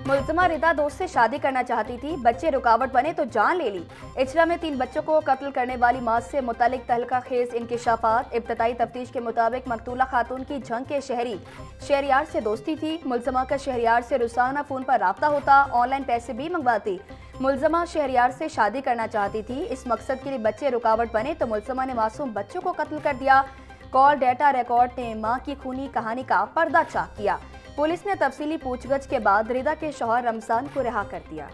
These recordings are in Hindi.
मुलजिमा रिदा दोस्त से शादी करना चाहती थी, बच्चे रुकावट बने तो जान ले ली। इजरा में 3 बच्चों को कत्ल करने वाली मां से मुतालिक तहलका खेज इंकिशाफात। इब्तदाई तफ्तीश के मुताबिक मकतूला खातून की झंग के शहरियार से दोस्ती थी। मुलजिमा का शहरियार से रोजाना फोन पर राब्ता होता, ऑनलाइन पैसे भी मंगवाती। मुलजिमा शहरियार से शादी करना चाहती थी। इस मकसद के लिए बच्चे रुकावट बने तो मुलजिमा ने मासूम बच्चों को कत्ल कर दिया। कॉल डेटा रिकॉर्ड ने मां की खूनी कहानी का पर्दा चाक किया। पुलिस ने तफसीली पूछगछ के बाद रिदा के शौहर रमजान को रिहा कर दिया।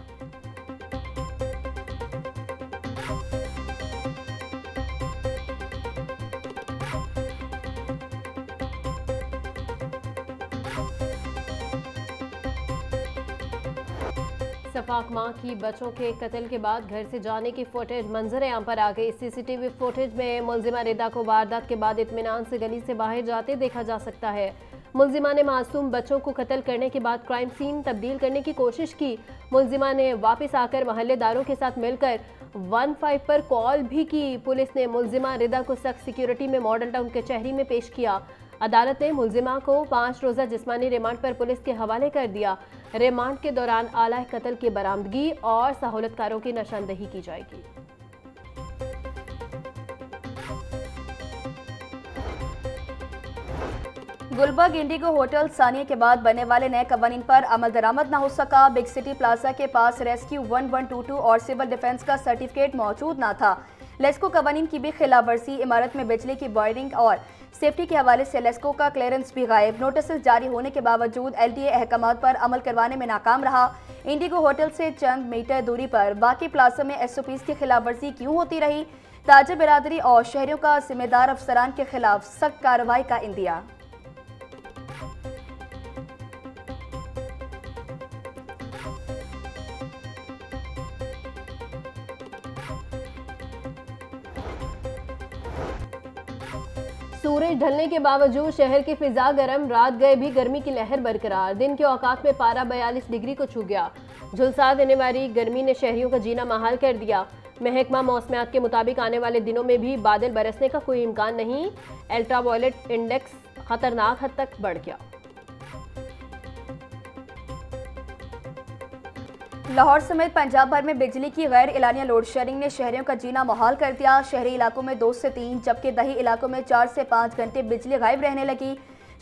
सफाक मां की बच्चों के कत्ल के बाद घर से जाने की फुटेज मंजर आम पर आ गई। सीसीटीवी फुटेज में मुलजिमा रिदा को वारदात के बाद इत्मीनान से गली से बाहर जाते देखा जा सकता है। मुलजिमा ने मासूम बच्चों को कत्ल करने के बाद क्राइम सीन तब्दील करने की कोशिश की। मुलजिमा ने वापस आकर महल्लेदारों के साथ मिलकर 15 पर कॉल भी की। पुलिस ने मुलजिमा रिदा को सख्त सिक्योरिटी में मॉडल टाउन कचहरी में पेश किया। अदालत ने मुलजिमा को 5 रोज़ा जिस्मानी रिमांड पर पुलिस के हवाले कर दिया। रिमांड के दौरान आला कत्ल की बरामदगी और सहूलतकारों की निशानदही की जाएगी। गुलबर्ग इंडिगो होटल सानिया के बाद बनने वाले नए कवानीन पर अमल दरामद न हो सका। बिग सिटी प्लाजा के पास रेस्क्यू 1122 और सिविल डिफेंस का सर्टिफिकेट मौजूद न था। लेस्को कवानीन की भी खिलाफ वर्जी। इमारत में बिजली की वायरिंग और सेफ्टी के हवाले से लेस्को का क्लियरेंस भी गायब। नोटिस जारी होने के बावजूद LTA अहकामात पर अमल करवाने में नाकाम रहा। इंडिगो होटल से चंद मीटर दूरी पर बाकी प्लाजा में SOPs की खिलाफ वर्जी क्यों होती रही? ताजिर बिरादरी और शहरियों का जिम्मेदार अफसरान के खिलाफ सख्त कार्रवाई का इंदिया। सूरज ढलने के बावजूद शहर की फिजा गर्म, रात गए भी गर्मी की लहर बरकरार। दिन के औकात में पारा 42 डिग्री को छू गया। झुलसा देने वाली गर्मी ने शहरियों का जीना महाल कर दिया। महकमा मौसमियात के मुताबिक आने वाले दिनों में भी बादल बरसने का कोई इम्कान नहीं। अल्ट्रावायलेट इंडेक्स खतरनाक हद तक बढ़ गया। लाहौर समेत पंजाब भर में बिजली की गैर एलानिया लोड शेडिंग ने शहरियों का जीना मुहाल कर दिया। शहरी इलाकों में 2 से 3 जबकि दही इलाकों में 4 से 5 घंटे बिजली गायब रहने लगी।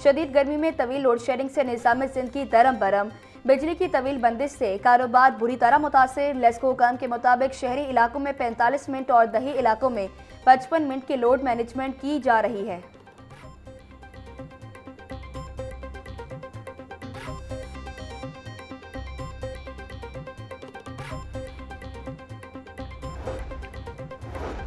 शदीद गर्मी में तवील लोड शेडिंग से निज़ाम जिंदगी दरम बरम। बिजली की तवील बंदिश से कारोबार बुरी तरह मुतासिर। लेस्को हुकाम के मुताबिक शहरी इलाकों में 45 मिनट और दही इलाकों में 55 मिनट की लोड मैनेजमेंट की जा रही है।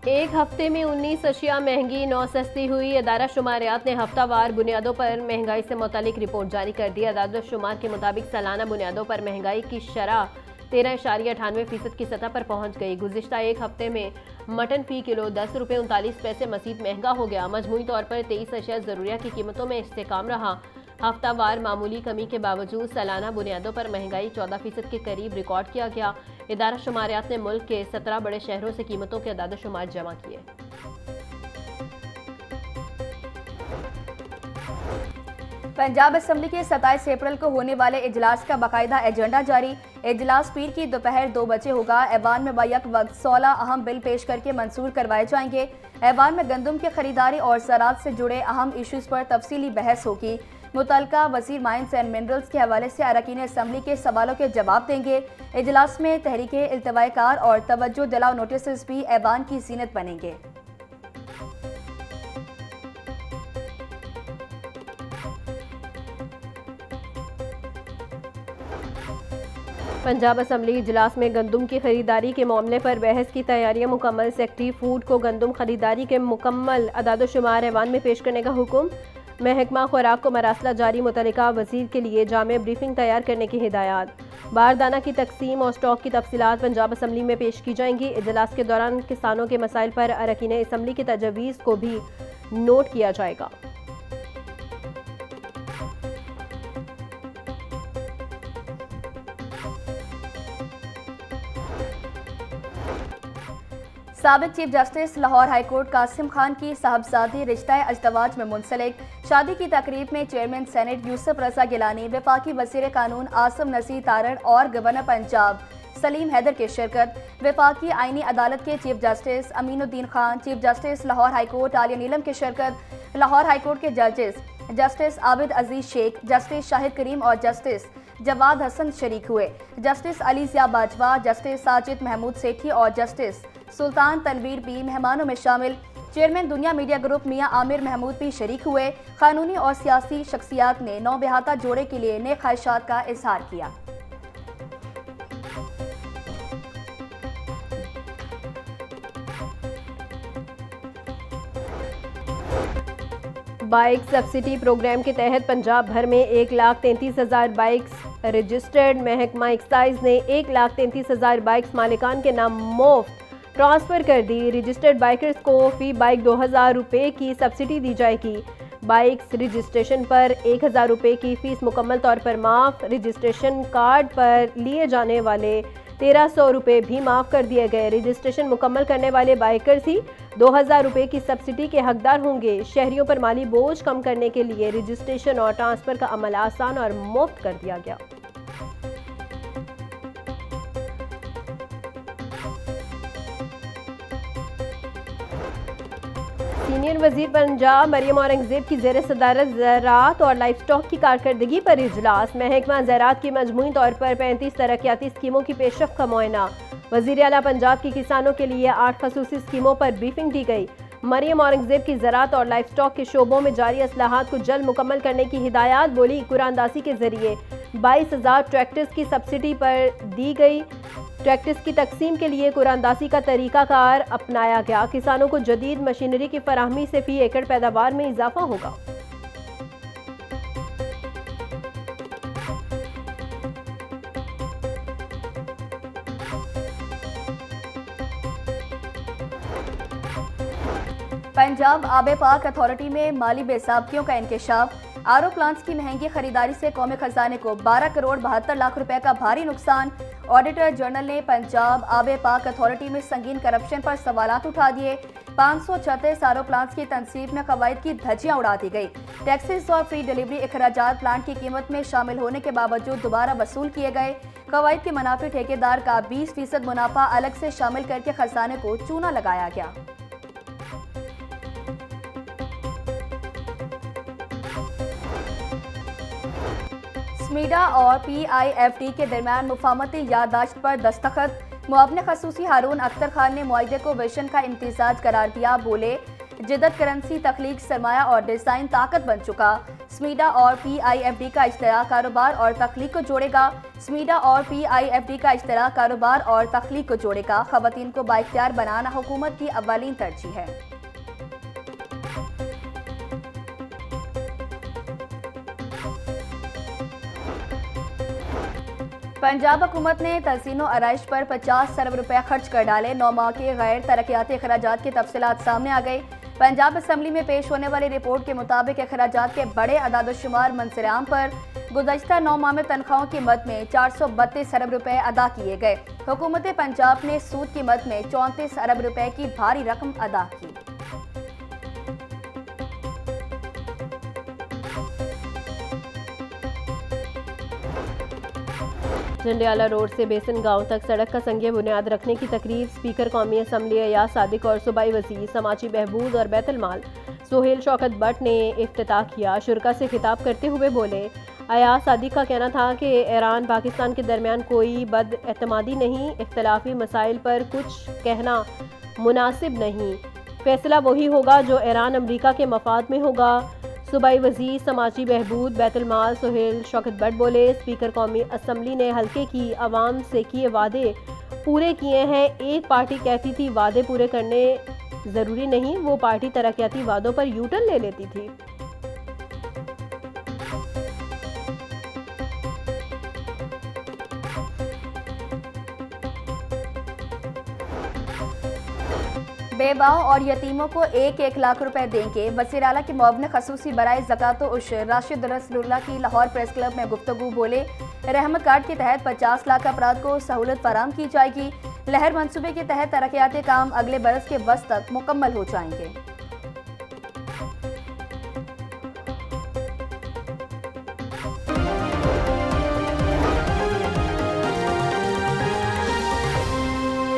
एक हफ्ते में 19 अशिया महंगी 9 सस्ती हुई। अदारा शुमारियात ने हफ्तावार बुनियादों पर महंगाई से मुतालिक रिपोर्ट जारी कर दी। अदारा शुमार के मुताबिक सालाना बुनियादों पर महंगाई की शरह 13.98% की सतह पर पहुंच गई। गुज़िश्ता एक हफ्ते में मटन फी किलो 10 रुपये 39 पैसे मज़ीद महंगा हो गया। मजमूई तौर पर 23 अशिया ज़रूरिया की कीमतों में इस्तेकाम रहा। हफ्तावार मामूली कमी के बावजूद सालाना बुनियादों पर महंगाई 14% के करीब रिकॉर्ड किया गया। इदारा शुमारियात ने मुल्क के 17 बड़े शहरों से कीमतों के अदाद शुमार जमा किए। पंजाब असम्बली के 27 अप्रैल को होने वाले इजलास का बाकायदा एजेंडा जारी। इजलास पीर की दोपहर 2 बजे होगा। ऐवान में बैक वक्त 16 अहम बिल पेश करके मंजूर करवाए जाएंगे। ऐवान में गंदम की खरीदारी और ज़राअत से जुड़े अहम इशूज़ पर तफसीली बहस होगी। मुतल्लिका वज़ीर माइंस एंड मिनरल्स के हवाले से अरकान असम्बली के सवालों के जवाब देंगे। इजलास में तहरीके इल्तवाकार और तवज्जो दिलाओ नोटिस भी ऐवान की जीनत बनेंगे। पंजाब असम्बली इजलास में गंदम की खरीदारी के मामले पर बहस की तैयारियां मुकम्मल। सेक्रेटरी फूड को गंदम खरीदारी के मुकम्मल अदाद शुमार ऐवान में पेश करने का हुक्म। महकमा खुराक को मरासला जारी मुतल्लिका वजीर के लिए जामे ब्रीफिंग तैयार करने की हिदायत। बारदाना की तकसीम और स्टॉक की तफसीलात पंजाब असम्बली में पेश की जाएंगी। इजलास के दौरान किसानों के मसाइल पर अरकान असम्बली की तजवीज़ को भी नोट किया जाएगा। साबिक chief justice Lahore high court Qasim Khan की साहबजादी रिश्ता अजदवाज में मुंसलिक शादी की तकरीब में चेयरमैन सेनेट यूसुफ रजा गिलानी, वफाकी वजीर कानून आसिम नसीर तारण और गवर्नर पंजाब सलीम हैदर की शिरकत। वफाकी आईनी अदालत के chief justice Aminuddin Khan, chief justice Lahore high court Aalia Neelam की शिरकत। लाहौर हाईकोर्ट के जजेस जस्टिस आबिद अजीज शेख, जस्टिस शाहिद करीम और जस्टिस जवाद हसन शरीक हुए। जस्टिस अली ज़िया बाजवा, जस्टिस साजिद महमूद सेठी और जस्टिस सुल्तान तनवीर भी मेहमानों में शामिल। चेयरमैन दुनिया मीडिया ग्रुप मियां आमिर महमूद भी शरीक हुए। कानूनी और सियासी शख्सियात ने नौबहाता जोड़े के लिए नेक ख्वाहिशात का इजहार किया। बाइक सब्सिडी प्रोग्राम के तहत पंजाब भर में 1,33,000 बाइक्स रजिस्टर्ड। महकमा एक्साइज ने 1,33,000 बाइक्स मालिकान के नाम मुफ्त ट्रांसफ़र कर दी। रजिस्टर्ड बाइकर्स को फ़ी बाइक 2,000 रुपये की सब्सिडी दी जाएगी। बाइक्स रजिस्ट्रेशन पर 1,000 रुपये की फ़ीस मुकम्मल तौर पर माफ़। रजिस्ट्रेशन कार्ड पर लिए जाने वाले 1,300 रुपये भी माफ़ कर दिए गए। रजिस्ट्रेशन मुकम्मल करने वाले बाइकर्स ही 2,000 रुपये की सब्सिडी के हकदार होंगे। शहरियों पर माली बोझ कम करने के लिए रजिस्ट्रेशन और ट्रांसफ़र का अमल आसान और मुफ्त कर दिया गया। सीनियर वजीर पंजाब मरियम औरंगजेब की ज़ेर सदारत ज़राअत और लाइफ स्टॉक की कारकर्दगी पर इजलास। महकमा ज़राअत की मजमूई तौर पर 35 तरक्याती स्कीमों की पेशरफ्त का मुआयना। वज़ीर आला पंजाब की किसानों के लिए 8 खसूसी स्कीमों पर ब्रीफिंग दी गई। मरियम औरंगजेब की ज़राअत और लाइफ स्टॉक के शोबों में जारी असलाहात को जल्द मुकम्मल करने की हिदायत। बोली कुरानदासी के जरिए 22,000 ट्रैक्टर्स की सब्सिडी पर दी गई। ट्रैक्टर्स की तकसीम के लिए कुरानदासी का तरीकाकार अपनाया गया। किसानों को जदीद मशीनरी की फराहमी से फी एकड़ पैदावार में इजाफा होगा। पंजाब आबे पाक अथॉरिटी में माली बेसाबकियों का इंकशाफ। आरओ प्लांट्स की महंगी खरीदारी से कौमी खजाने को 12 करोड़ 72 लाख रुपए का भारी नुकसान। ऑडिटर जनरल ने पंजाब आबे पाक अथॉरिटी में संगीन करप्शन पर सवालात उठा दिए। 536 आरओ प्लांट्स की तनसीब में कवायद की धज्जियां उड़ा दी गई। टैक्सेस और फ्री डिलीवरी अखराजात प्लांट की कीमत में शामिल होने के बावजूद दोबारा वसूल किए गए। कवायद के मुनाफे ठेकेदार का 20% मुनाफा अलग से शामिल करके खजाने को चूना लगाया गया। स्मीडा और PIFT के दरमियान मुफाहमती याददाश्त पर दस्तखत। मुआवने खसूसी हारून अख्तर खान ने मुआहिदे को विजन का इम्तिजाज करार दिया। बोले जिद्दत करेंसी तख्लीक सरमाया और डिज़ाइन ताकत बन चुका। स्मीडा और PIFT का इश्तराक कारोबार और तख्लीक को जोड़ेगा। स्मीडा और PIFT का इश्तराक कारोबार और तख्लीक को जोड़ेगा। ख़वातीन को बाइख्तियार बनाना हुकूमत की अव्वलीन तरजीह है। पंजाब हुकूमत ने तहसीनो आराइश पर 50 अरब रुपया खर्च कर डाले। 9 माह के गैर तरक्याती अखराजात की तफसीलात सामने आ गई। पंजाब असम्बली में पेश होने वाली रिपोर्ट के मुताबिक अखराजात के बड़े अदाद-ओ-शुमार मंसराम पर गुज़श्ता 9 माह में तनख्वाहों की मद में 432 अरब रुपए अदा किए गए। हुकूमत पंजाब ने सूद की मद में 34 अरब रुपए की भारी रकम अदा की। जंडियाला रोड से बेसन गांव तक सड़क का संग बुनियाद रखने की तकरीब। स्पीकर कौमी असम्बली अयाज सादिक और सूबाई वज़ीर समाजी बहबूद और बैतुल माल सोहेल शौकत भट्ट ने इफ्तिताह किया। शुरका से खिताब करते हुए बोले अयाज सादिक का कहना था कि ईरान पाकिस्तान के दरमियान कोई बदएतमादी नहीं, इख्तलाफी मसाइल पर कुछ कहना मुनासिब नहीं। फैसला वही होगा जो ईरान अमरीका के मफाद में होगा। सूबाई वज़ीर समाजी बहबूद बैतुल माल सोहेल शौकत भट्ट बोले स्पीकर कौमी असम्बली ने हल्के की आवाम से किए वादे पूरे किए हैं। एक पार्टी कहती थी वादे पूरे करने ज़रूरी नहीं, वो पार्टी तरक्याती वादों पर यूटर्न ले लेती थी। बेवाओं और यतीमों को 1-1 लाख रुपए देंगे। वज़ीर आला के मुअव्विन खसूसी बराए ज़कातो उश्र राशिद रसूलुल्लाह की लाहौर प्रेस क्लब में गुफ्तगू बोले, रहमत कार्ड के तहत 50 लाख अफराद को सहूलत फराम की जाएगी। लहर मंसूबे के तहत तरक्याती काम अगले बरस के वस्त तक मुकम्मल हो जाएंगे।